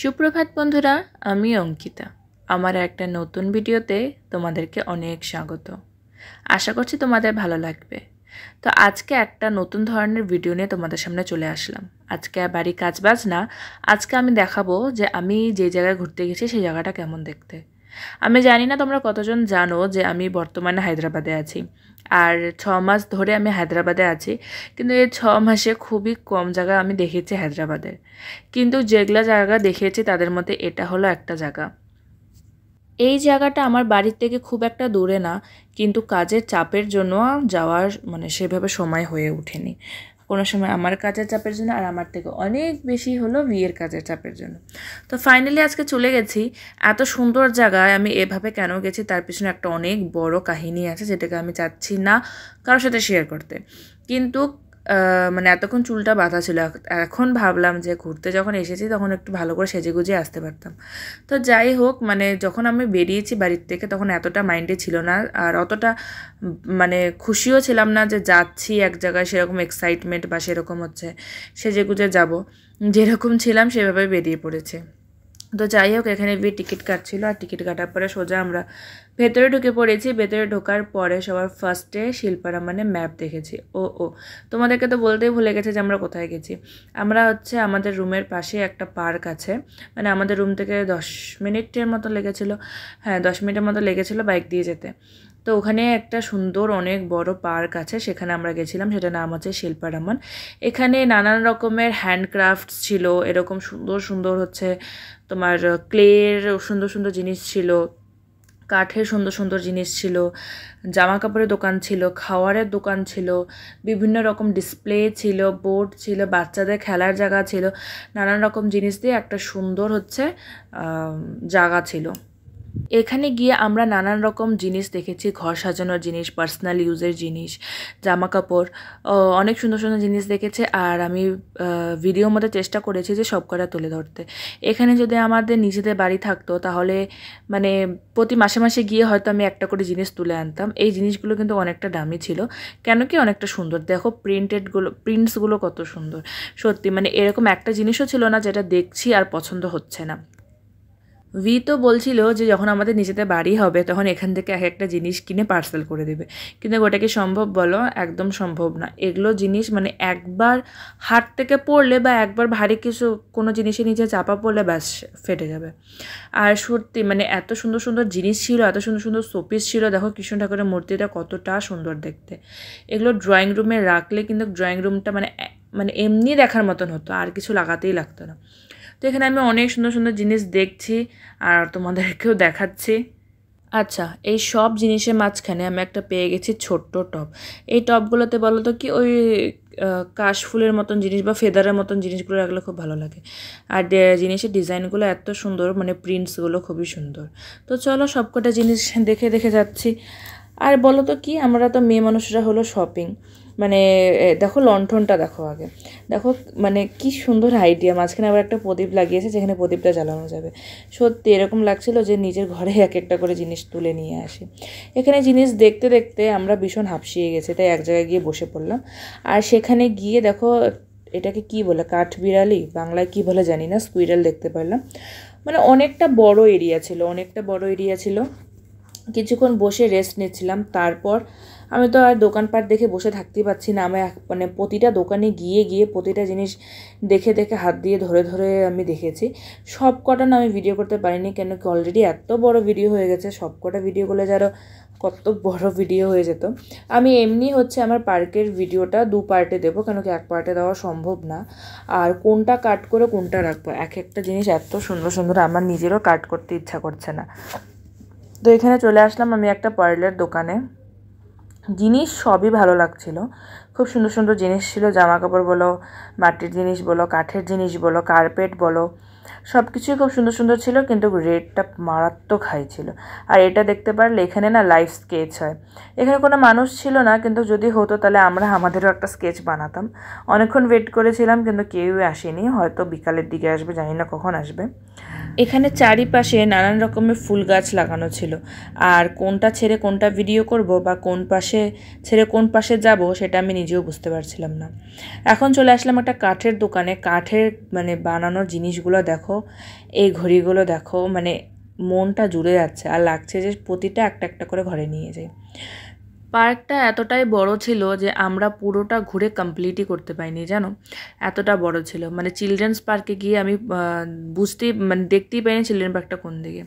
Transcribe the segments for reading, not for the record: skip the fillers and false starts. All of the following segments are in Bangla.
সুপ্রভাত বন্ধুরা, আমি অঙ্কিতা। আমার একটা নতুন ভিডিওতে তোমাদেরকে অনেক স্বাগত। আশা করছি তোমাদের ভালো লাগবে। তো আজকে একটা নতুন ধরনের ভিডিও নিয়ে তোমাদের সামনে চলে আসলাম। আজকে বাড়ি কাজবাজ না, আজকে আমি দেখাবো যে আমি যে জায়গায় ঘুরতে গেছি সেই জায়গাটা কেমন দেখতে। আমি জানি না তোমরা কতজন জানো যে আমি বর্তমানে হায়দ্রাবাদে আছি, আর 6 মাস ধরে আমি হায়দ্রাবাদে আছি। কিন্তু এই 6 মাসে খুবই কম জায়গা আমি দেখেছি হায়দ্রাবাদের, কিন্তু যেগুলো জায়গা দেখেছি তাদের মধ্যে এটা হলো একটা জায়গা। এই জায়গাটা আমার বাড়ির থেকে খুব একটা দূরে না, কিন্তু কাজের চাপের জন্য যাওয়ার সেভাবে সময় হয়ে ওঠেনি। কোনো সময় আমার কাজের চাপের জন্য, আর আমার থেকে অনেক বেশি হলো বিয়ের কাজের চাপের জন্য। তো ফাইনালি আজকে চলে গেছি। এত সুন্দর জায়গায় আমি এভাবে কেন গেছি তার পিছনে একটা অনেক বড় কাহিনী আছে, যেটাকে আমি চাচ্ছি না কারোর সাথে শেয়ার করতে। কিন্তু এতক্ষণ চুলটা বাঁধা ছিল, এখন ভাবলাম যে ঘুরতে যখন এসেছি তখন একটু ভালো করে সেজে গুজিয়ে আসতে পারতাম। তো যাই হোক, যখন আমি বেরিয়েছি বাড়ির থেকে তখন এতটা মাইন্ডে ছিল না, আর অতটা খুশিও ছিলাম না যে যাচ্ছি এক জায়গায়, সেরকম এক্সাইটমেন্ট বা সেরকম হচ্ছে সেজে গুজে যাব। যেরকম ছিলাম সেভাবে বেরিয়ে পড়েছে। তো যাই হোক, এখানে টিকিট কাটছিল, আর টিকিট কাটার পরে সোজা আমরা ভেতরে ঢুকে পড়েছি। ভেতরে ঢোকার পরে সবার ফার্স্টে শিল্পারামানে ম্যাপ দেখেছি। ও তোমাদেরকে তো বলতেই ভুলে গেছে যে আমরা কোথায় গেছি। আমরা আমাদের রুমের পাশে একটা পার্ক আছে, আমাদের রুম থেকে 10 মিনিটের মতো লেগেছিল। হ্যাঁ, 10 মিনিটের মতো লেগেছিল বাইক দিয়ে যেতে। তো ওখানে একটা সুন্দর অনেক বড় পার্ক আছে, সেখানে আমরা গেছিলাম। সেটার নাম হচ্ছে শিল্পারামান। এখানে নানান রকমের হ্যান্ডক্রাফটস ছিল, এরকম সুন্দর সুন্দর তোমার ক্লের সুন্দর সুন্দর জিনিস ছিল, কাঠের সুন্দর সুন্দর জিনিস ছিল, জামা কাপড়ের দোকান ছিল, খাওয়ারের দোকান ছিল, বিভিন্ন রকম ডিসপ্লে ছিল, বোর্ড ছিল, বাচ্চাদের খেলার জায়গা ছিল, নানান রকম জিনিস দিয়ে একটা সুন্দর জায়গা ছিল। এখানে গিয়ে আমরা নানান রকম জিনিস দেখেছি, ঘর সাজানোর জিনিস, পার্সোনাল ইউজের জিনিস, জামা কাপড়, অনেক সুন্দর সুন্দর জিনিস দেখেছি। আর আমি ভিডিওর মধ্যে চেষ্টা করেছি যে সব কটা তুলে ধরতে। এখানে যদি আমাদের নিজেদের বাড়ি থাকতো তাহলে প্রতি মাসে মাসে গিয়ে হয়তো আমি একটা করে জিনিস তুলে আনতাম। এই জিনিসগুলো কিন্তু অনেকটা দামি ছিল, কেন কি অনেকটা সুন্দর। দেখো প্রিন্টসগুলো কত সুন্দর। সত্যি এরকম একটা জিনিসও ছিল না যেটা দেখছি আর পছন্দ হচ্ছে না। তো বলছিল যে যখন আমাদের নিজেদের বাড়ি হবে তখন এখান থেকে এক একটা জিনিস কিনে পার্সেল করে দেবে, কিন্তু ওটা কি সম্ভব বলো? একদম সম্ভব না। এগুলো জিনিস একবার হাত থেকে পড়লে বা একবার ভারী কোনো জিনিসের নিচে চাপা পড়লে ব্যাস ফেটে যাবে। আর সত্যি এত সুন্দর সুন্দর জিনিস ছিল, এত সুন্দর সুন্দর শোপিস ছিল। দেখো কৃষ্ণ ঠাকুরের মূর্তিটা কতটা সুন্দর দেখতে। এগুলো ড্রয়িং রুমে রাখলে কিন্তু ড্রয়িং রুমটা এমনি দেখার মতন হতো, আর কিছু লাগাতেই লাগতো না। তো এখানে আমি অনেক সুন্দর সুন্দর জিনিস দেখছি আর তোমাদেরকেও দেখাচ্ছি। আচ্ছা, এই সব জিনিসের মাঝখানে আমি একটা পেয়ে গেছি ছোট্ট টব। এই টবগুলোতে বলো তো কি ওই কাশফুলের মতন জিনিস বা ফেদারের মতন জিনিসগুলো রাখলে খুব ভালো লাগে। আর জিনিসের ডিজাইনগুলো এত সুন্দর, প্রিন্টসগুলো খুবই সুন্দর। তো চলো সবকটা জিনিস দেখে দেখে যাচ্ছি। আর বলো তো কি, আমরা তো মেয়ে মানুষরা হলো শপিং, দেখো লণ্ঠনটা দেখো আগে, দেখো কি সুন্দর আইডিয়া। মাঝখানে আবার একটা প্রদীপ লাগিয়েছে যেখানে প্রদীপটা জ্বালানো যাবে। সত্যি এরকম লাগছিল যে নিজের ঘরে এক একটা করে জিনিস তুলে নিয়ে আসি। এখানে জিনিস দেখতে দেখতে আমরা ভীষণ হাঁপসিয়ে গেছি, তাই এক জায়গায় গিয়ে বসে পড়লাম। আর সেখানে গিয়ে দেখো, এটাকে কি বলে, কাঠবিড়ালি বাংলায় কি বলে জানি না, স্কুইরাল দেখতে পারলাম। অনেকটা বড় এরিয়া ছিল। কিছুক্ষণ বসে রেস্ট নিচ্ছিলাম। তারপর আমি তো আর দোকানপাট দেখে বসে থাকতেই পারছি না। আমি প্রতিটা দোকানে গিয়ে গিয়ে প্রতিটা জিনিস দেখে দেখে হাত দিয়ে ধরে ধরে আমি দেখেছি। সব কটা না আমি ভিডিও করতে পারিনি, কেন কি অলরেডি এত বড় ভিডিও হয়ে গেছে। সব কটা ভিডিও করলে যারা কত বড় ভিডিও হয়ে যেত। আমি এমনি আমার পার্কের ভিডিওটা 2 পার্টে দেবো, কেন কি 1 পার্টে দেওয়া সম্ভব না। আর কোনটা কাট করে কোনটা রাখবো, এক একটা জিনিস এত সুন্দর সুন্দর, আমার নিজেরও কাট করতে ইচ্ছা করছে না। তো এখানে চলে আসলাম আমি একটা পার্লের দোকানে। জিনিস সবই ভালো লাগছিল, খুব সুন্দর সুন্দর জিনিস ছিল। জামা কাপড় বলো, মাটির জিনিস বলো, কাঠের জিনিস বলো, কার্পেট বলো, সব কিছুই খুব সুন্দর সুন্দর ছিল, কিন্তু রেটটা মারাত্মক হাই ছিল। আর এটা দেখতে পারলে এখানে না লাইভ স্কেচ হয়। এখানে কোনো মানুষ ছিল না, কিন্তু যদি হতো তাহলে আমরা আমাদেরও একটা স্কেচ বানাতাম। অনেকক্ষণ ওয়েট করেছিলাম কিন্তু কেউই আসেনি, হয়তো বিকালের দিকে আসবে, জানি না কখন আসবে। এখানে চারিপাশে নানান রকমের ফুল গাছ লাগানো ছিল, আর কোনটা ছেড়ে কোনটা ভিডিও করব বা কোন পাশে ছেড়ে কোন পাশে যাব সেটা আমি নিজেও বুঝতে পারছিলাম না। এখন চলে আসলাম একটা কাঠের দোকানে। কাঠের বানানোর জিনিসগুলো দেখো, দেখো, এই ঘড়িগুলো দেখো, মানে মনটা জুড়ে যাচ্ছে আর লাগছে যে প্রতিটা একটা একটা করে ঘরে নিয়ে যাই। পার্কটা এতটাই বড় ছিল যে আমরা পুরোটা ঘুরে কমপ্লিটই করতে পারিনি, জানো, এতটা বড় ছিল। মানে চিলড্রেন্স পার্কে গিয়ে আমি দেখতেই পাইনি চিলড্রেন পার্কটা কোন দিকে।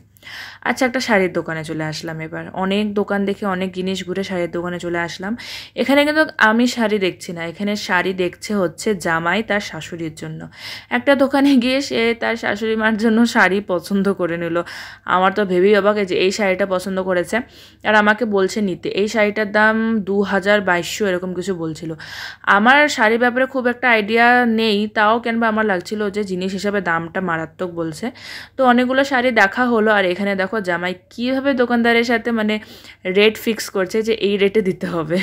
আচ্ছা, একটা শাড়ির দোকানে চলে আসলাম এবার। অনেক দোকান দেখে অনেক জিনিস ঘুরে শাড়ির দোকানে চলে আসলাম। এখানে কিন্তু আমি শাড়ি দেখছি না, এখানে শাড়ি দেখছে হচ্ছে জামাই তার শাশুড়ির জন্য। একটা দোকানে গিয়ে সে তার শাশুড়ি মার জন্য শাড়ি পছন্দ করে নিল। আমার তো ভেবেই অবাক যে এই শাড়িটা পছন্দ করেছে আর আমাকে বলছে নিতে। এই শাড়িটার দাম 2200 এরকম কিছু বলছিল। আমার শাড়ির ব্যাপারে খুব একটা আইডিয়া নেই, তাও কেনবা আমার লাগছিল যে জিনিস হিসাবে দামটা মারাত্মক বলছে। তো অনেকগুলো শাড়ি দেখা হলো আর এখানে দেখো জামাই কীভাবে দোকানদারের সাথে মানে রেট ফিক্স করছে যে এই রেটে দিতে হবে।